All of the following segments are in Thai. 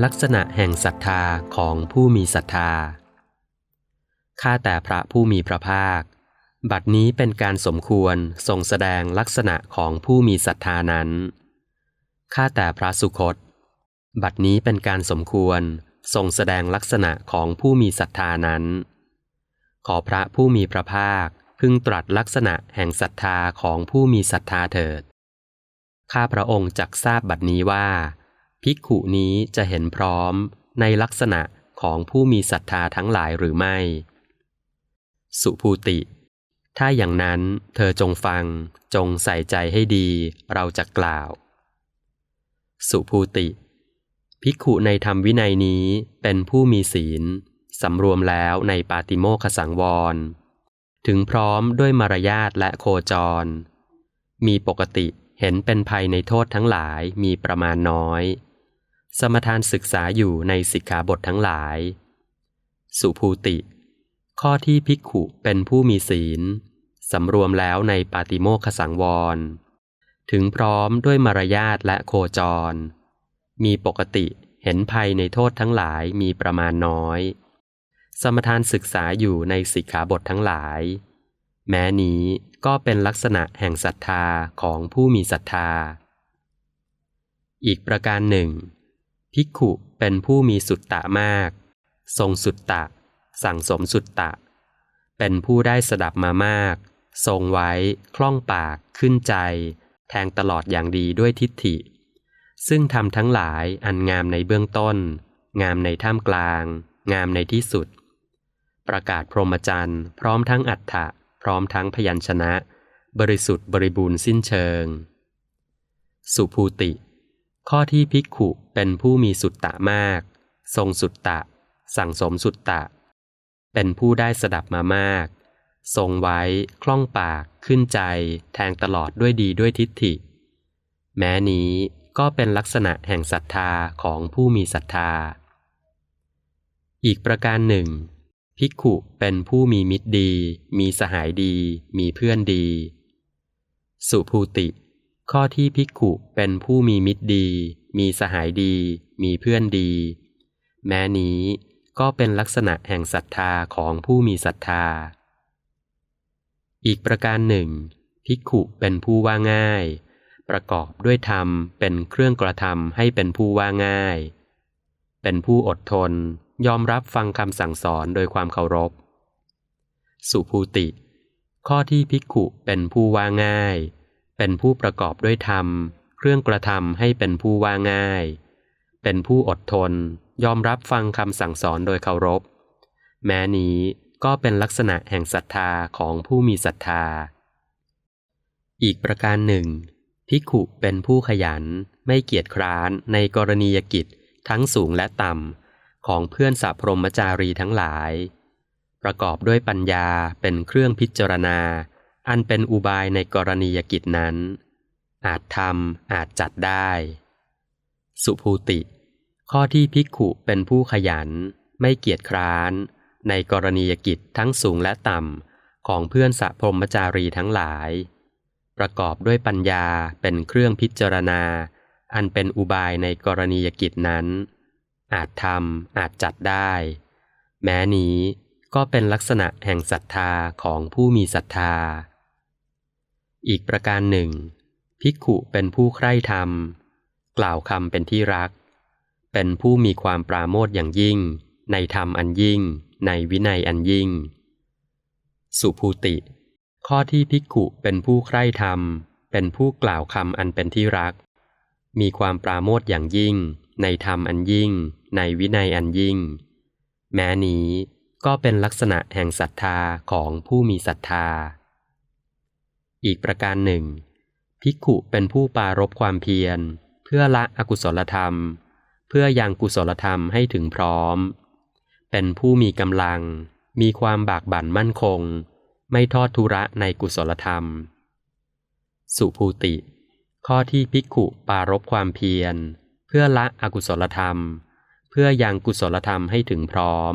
ลักษณะแห่งศรัทธาของผู้มีศรัทธาข้าแต่พระผู้มีพระภาคบัดนี้เป็นการสมควรทรงแสดงลักษณะของผู้มีศรัทธานั้นข้าแต่พระสุคตบัดนี้เป็นการสมควรทรงแสดงลักษณะของผู้มีศรัทธานั้นขอพระผู้มีพระภาคพึงตรัสลักษณะแห่งศรัทธาของผู้มีศรัทธาเถิดข้าพระองค์จักทราบบัดนี้ว่าภิกขุนี้จะเห็นพร้อมในลักษณะของผู้มีศรัทธาทั้งหลายหรือไม่สุภูติถ้าอย่างนั้นเธอจงฟังจงใส่ใจให้ดีเราจะกล่าวสุภูติภิกขุในธรรมวินัยนี้เป็นผู้มีศีลสำรวมแล้วในปาติโมกขสังวรถึงพร้อมด้วยมารยาทและโคจรมีปกติเห็นเป็นภัยในโทษทั้งหลายมีประมาณน้อยสมทานศึกษาอยู่ในสิกขาบททั้งหลายสุภูติข้อที่ภิกขุเป็นผู้มีศีลสำรวมแล้วในปาติโมกขสังวรถึงพร้อมด้วยมารยาทและโคจรมีปกติเห็นภัยในโทษทั้งหลายมีประมาณน้อยสมทานศึกษาอยู่ในสิกขาบททั้งหลายแม้นี้ก็เป็นลักษณะแห่งศรัทธาของผู้มีศรัทธาอีกประการหนึ่งภิกขุเป็นผู้มีสุตตะมากทรงสุตตะสั่งสมสุตตะเป็นผู้ได้สดับมามากทรงไว้คล่องปากขึ้นใจแทงตลอดอย่างดีด้วยทิฏฐิซึ่งทำทั้งหลายอันงามในเบื้องต้นงามในท่ามกลางงามในที่สุดประกาศพรหมจรรย์พร้อมทั้งอรรถะพร้อมทั้งพยัญชนะบริสุทธิ์บริบูรณ์สิ้นเชิงสุภูติข้อที่ภิกขุเป็นผู้มีสุตตะมากทรงสุตตะสั่งสมสุตตะเป็นผู้ได้สดับมามากทรงไว้คล่องปากขึ้นใจแทงตลอดด้วยดีด้วยทิฏฐิแม้นี้ก็เป็นลักษณะแห่งศรัทธาของผู้มีศรัทธาอีกประการหนึ่งภิกขุเป็นผู้มีมิตรดีมีสหายดีมีเพื่อนดีสุภูติข้อที่ภิกขุเป็นผู้มีมิตรดีมีสหายดีมีเพื่อนดีแม้นี้ก็เป็นลักษณะแห่งศรัทธาของผู้มีศรัทธาอีกประการหนึ่งภิกขุเป็นผู้ว่าง่ายประกอบด้วยธรรมเป็นเครื่องกระทำให้เป็นผู้ว่าง่ายเป็นผู้อดทนยอมรับฟังคำสั่งสอนโดยความเคารพสุภูติข้อที่ภิกขุเป็นผู้ว่าง่ายเป็นผู้ประกอบด้วยธรรมเครื่องกระทำให้เป็นผู้ว่าง่ายเป็นผู้อดทนยอมรับฟังคำสั่งสอนโดยเคารพแม้นี้ก็เป็นลักษณะแห่งศรัทธาของผู้มีศรัทธาอีกประการหนึ่งภิกขุเป็นผู้ขยันไม่เกียจคร้านในกรณียกิจทั้งสูงและต่ำของเพื่อนสัพพรหมจารีทั้งหลายประกอบด้วยปัญญาเป็นเครื่องพิจารณาอันเป็นอุบายในกรณียกิจนั้นอาจทำอาจจัดได้สุภูติข้อที่ภิกขุเป็นผู้ขยันไม่เกียจคร้านในกรณียกิจทั้งสูงและต่ำของเพื่อนสัพพรหมจารีทั้งหลายประกอบด้วยปัญญาเป็นเครื่องพิจารณาอันเป็นอุบายในกรณียกิจนั้นอาจทำอาจจัดได้แม้นี้ก็เป็นลักษณะแห่งศรัทธาของผู้มีศรัทธาอีกประการหนึ่งภิกขุเป็นผู้ใคร่ธรรมกล่าวคำเป็นที่รักเป็นผู้มีความปราโมทย์อย่างยิ่งในธรรมอันยิ่งในวินัยอันยิ่งสุภูติข้อที่ภิกขุเป็นผู้ใคร่ธรรมเป็นผู้กล่าวคำอันเป็นที่รักมีความปราโมทย์อย่างยิ่งในธรรมอันยิ่งในวินัยอันยิ่งแม้นี้ก็เป็นลักษณะแห่งศรัทธาของผู้มีศรัทธาอีกประการหนึ่งภิกขุเป็นผู้ปรารภความเพียรเพื่อละอกุศลธรรมเพื่อยังกุศลธรรมให้ถึงพร้อมเป็นผู้มีกำลังมีความบากบั่นมั่นคงไม่ทอดทุระในกุศลธรรมสุภูติข้อที่ภิกขุปรารภความเพียรเพื่อละอกุศลธรรมเพื่อยังกุศลธรรมให้ถึงพร้อม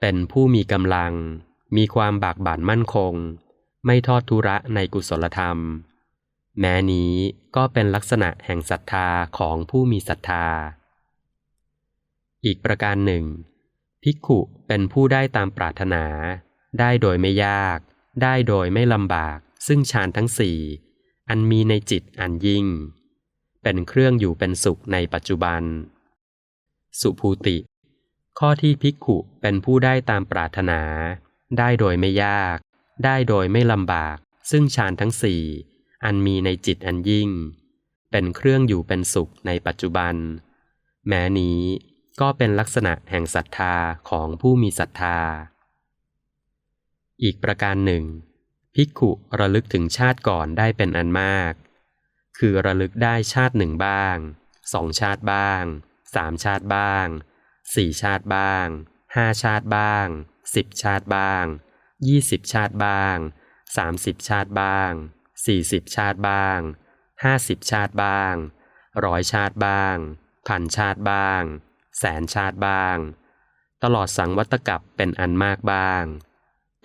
เป็นผู้มีกำลังมีความบากบั่นมั่นคงไม่ทอดทุระในกุศลธรรมแม้นี้ก็เป็นลักษณะแห่งศรัทธาของผู้มีศรัทธา อีกประการหนึ่งภิกขุเป็นผู้ได้ตามปรารถนาได้โดยไม่ยากได้โดยไม่ลำบากซึ่งฌานทั้งสี่อันมีในจิตอันยิ่งเป็นเครื่องอยู่เป็นสุขในปัจจุบันสุภูติข้อที่ภิกขุเป็นผู้ได้ตามปรารถนาได้โดยไม่ยากได้โดยไม่ลำบากซึ่งฌานทั้งสี่อันมีในจิตอันยิ่งเป็นเครื่องอยู่เป็นสุขในปัจจุบันแม้นี้ก็เป็นลักษณะแห่งศรัทธาของผู้มีศรัทธาอีกประการหนึ่งภิกขุระลึกถึงชาติก่อนได้เป็นอันมากคือระลึกได้ชาติหนึ่งบ้าง2 ชาติบ้าง3 ชาติบ้าง4 ชาติบ้าง5 ชาติบ้าง10 ชาติบ้าง20 ชาติบ้าง30 ชาติบ้าง40 ชาติบ้าง50 ชาติบ้าง100 ชาติบ้าง1,000 ชาติบ้าง100,000 ชาติบ้างตลอดสังวัตกัปเป็นอันมากบ้าง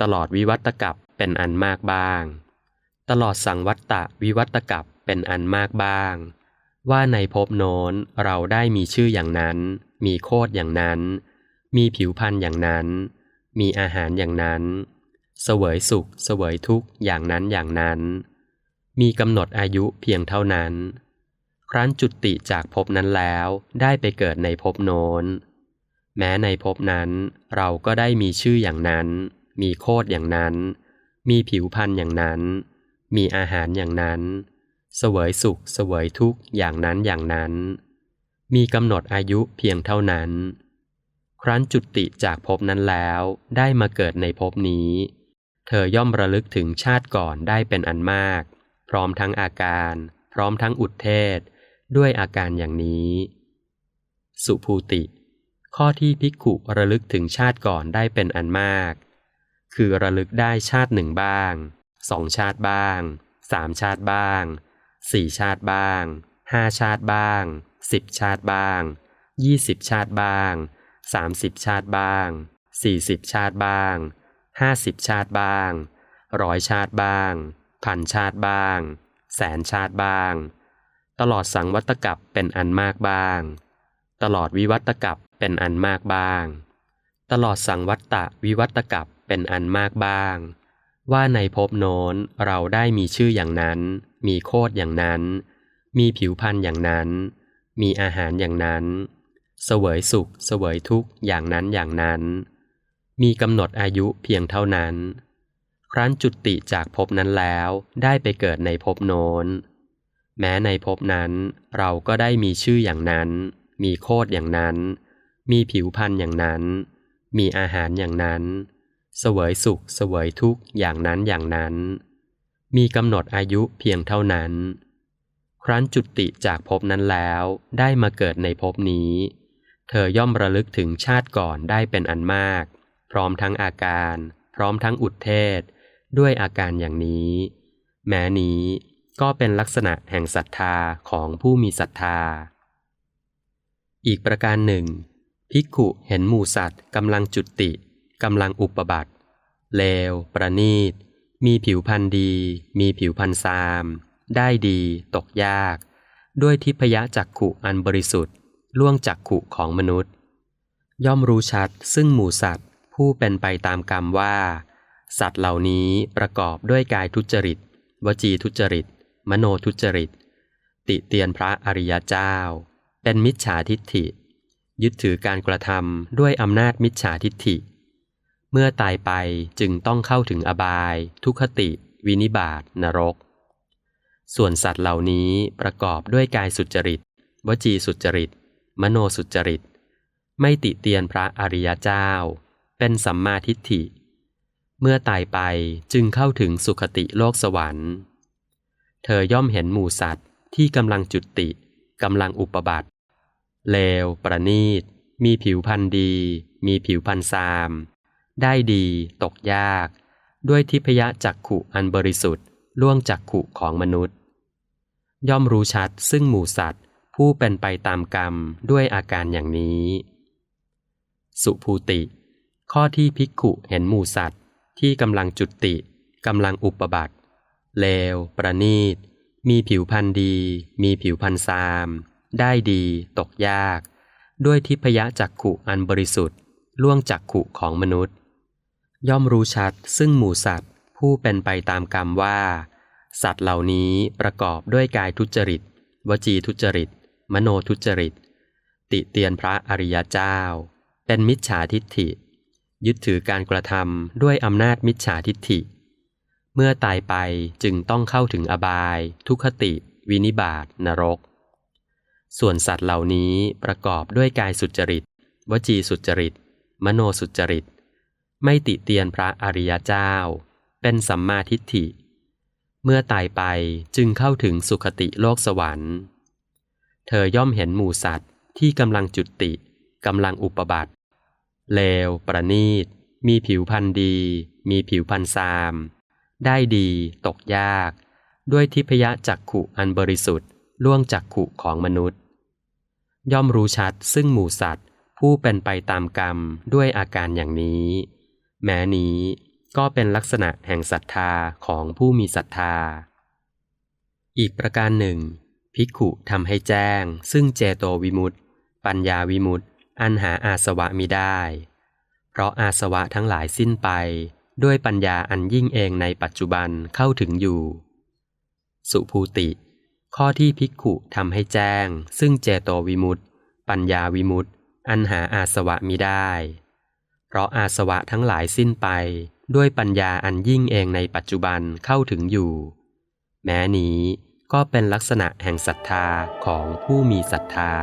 ตลอดวิวัตกัปเป็นอันมากบ้างตลอดสังวัตตะวิวัตกัปเป็นอันมากบ้างว่าในภพโน้นเราได้มีชื่ออย่างนั้นมีโคตรอย่างนั้นมีผิวพรรณอย่างนั้นมีอาหารอย่างนั้นเสวยสุขเสวยทุกข์อย่างนั้นอย่างนั้นมีกำหนดอายุเพียงเท่านั้นครั้นจุติจากภพนั้นแล้วได้ไปเกิดในภพโน้นแม้ในภพนั้นเราก็ได้มีชื่ออย่างนั้นมีโคตรอย่างนั้นมีผิวพรรณอย่างนั้นมีอาหารอย่างนั้นเสวยสุขเสวยทุกข์อย่างนั้นอย่างนั้นมีกำหนดอายุเพียงเท่านั้นครั้นจุติจากภพนั้นแล้วได้มาเกิดในภพนี้เธอย่อมระลึกถึงชาติก่อนได้เป็นอันมากพร้อมทั้งอาการพร้อมทั้งอุทเทศด้วยอาการอย่างนี้สุภูติข้อที่ภิกขุระลึกถึงชาติก่อนได้เป็นอันมากคือระลึกได้ชาติหนึ่งบ้าง2 ชาติบ้าง3 ชาติบ้าง4 ชาติบ้าง5 ชาติบ้าง10 ชาติบ้าง20 ชาติบ้าง30 ชาติบ้าง40 ชาติบ้าง50 ชาติบ้าง100 ชาติบ้าง1,000 ชาติบ้าง100,000 ชาติบ้างตลอดสังวัตกัปเป็นอันมากบ้างตลอดวิวัตกัปเป็นอันมากบ้างตลอดสังวัตตะวิวัตกัปเป็นอันมากบ้างว่าในภพโน้นเราได้มีชื่ออย่างนั้นมีโคตรอย่างนั้นมีผิวพรรณอย่างนั้นมีอาหารอย่างนั้นเสวยสุขเสวยทุกข์อย่างนั้นอย่างนั้นมีกำหนดอายุเพียงเท่านั้นครั้นจุติจากภพนั้นแล้วได้ไปเกิดในภพโน้นแม้ในภพนั้นเราก็ได้มีชื่ออย่างนั้นมีโคตรอย่างนั้นมีผิวพรรณอย่างนั้นมีอาหารอย่างนั้นเสวยสุขเสวยทุกข์อย่างนั้นอย่างนั้นมีกำหนดอายุเพียงเท่านั้นครั้นจุติจากภพนั้นแล้วได้มาเกิดในภพนี้เธอย่อมระลึกถึงชาติก่อนได้เป็นอันมากพร้อมทั้งอาการพร้อมทั้งอุทเทศด้วยอาการอย่างนี้แม้นี้ก็เป็นลักษณะแห่งศรัทธาของผู้มีศรัทธาอีกประการหนึ่งภิกขุเห็นหมู่สัตว์กำลังจุติกำลังอุปบัติเลวประณีตมีผิวพรรณดีมีผิวพรรณซามได้ดีตกยากด้วยทิพยจักขุอันบริสุทธิ์ล่วงจักขุของมนุษย์ย่อมรู้ชัดซึ่งหมู่สัตว์ผู้เป็นไปตามกรรมว่าสัตว์เหล่านี้ประกอบด้วยกายทุจริตวจีทุจริตมโนทุจริตติเตียนพระอริยเจ้าเป็นมิจฉาทิฏฐิยึดถือการกระทำด้วยอำนาจมิจฉาทิฏฐิเมื่อตายไปจึงต้องเข้าถึงอบายทุกขติวินิบาตนรกส่วนสัตว์เหล่านี้ประกอบด้วยกายสุจริตวจีสุจริตมโนสุจริตไม่ติเตียนพระอริยเจ้าเป็นสัมมาทิฏฐิเมื่อตายไปจึงเข้าถึงสุคติโลกสวรรค์เธอย่อมเห็นหมู่สัตว์ที่กำลังจุติกำลังอุปบัติเลวประณีตมีผิวพรรณดีมีผิวพรรณซามได้ดีตกยากด้วยทิพยจักขุอันบริสุทธิ์ล่วงจักขุของมนุษย์ย่อมรู้ชัดซึ่งหมู่สัตว์ผู้เป็นไปตามกรรมด้วยอาการอย่างนี้สุภูติข้อที่ภิกขุเห็นหมู่สัตว์ที่กำลังจุติกำลังอุปบัติเลวประณีตมีผิวพรรณดีมีผิวพรรณซามได้ดีตกยาก ด้วยทิพยจักขุอันบริสุทธิ์ล่วงจักขุของมนุษย์ย่อมรู้ชัดซึ่งหมู่สัตว์ผู้เป็นไปตามกรรมว่าสัตว์เหล่านี้ประกอบด้วยกายทุจริตวจีทุจริตมโนทุจริตติเตียนพระอริยเจ้าเป็นมิจฉาทิฏฐิยึดถือการกระทำด้วยอำนาจมิจฉาทิฏฐิเมื่อตายไปจึงต้องเข้าถึงอบายทุกขติวินิบาตนรกส่วนสัตว์เหล่านี้ประกอบด้วยกายสุจริตวจีสุจริตมโนสุจริตไม่ติเตียนพระอริยเจ้าเป็นสัมมาทิฏฐิเมื่อตายไปจึงเข้าถึงสุคติโลกสวรรค์เธอย่อมเห็นหมู่สัตว์ที่กำลังจุติกำลังอุปบัติเลวประณีตมีผิวพรรณดีมีผิวพรรณซามได้ดีตกยากด้วยทิพยจักขุอันบริสุทธิ์ล่วงจักขุของมนุษย์ย่อมรู้ชัดซึ่งหมู่สัตว์ผู้เป็นไปตามกรรมด้วยอาการอย่างนี้แม้นี้ก็เป็นลักษณะแห่งศรัทธาของผู้มีศรัทธาอีกประการหนึ่งภิกขุทำให้แจ้งซึ่งเจโตวิมุตติปัญญาวิมุตติอันหาอาสวะมิได้เพราะอาสวะทั้งหลายสิ้นไปด้วยปัญญาอันยิ่งเองในปัจจุบันเข้าถึงอยู่สุภูติข้อที่ภิกขุทำให้แจ้งซึ่งเจโตวิมุตติปัญญาวิมุตติอันหาอาสวะมิได้เพราะอาสวะทั้งหลายสิ้นไปด้วยปัญญาอันยิ่งเองในปัจจุบันเข้าถึงอยู่แม้นี้ก็เป็นลักษณะแห่งศรัทธาของผู้มีศรัทธา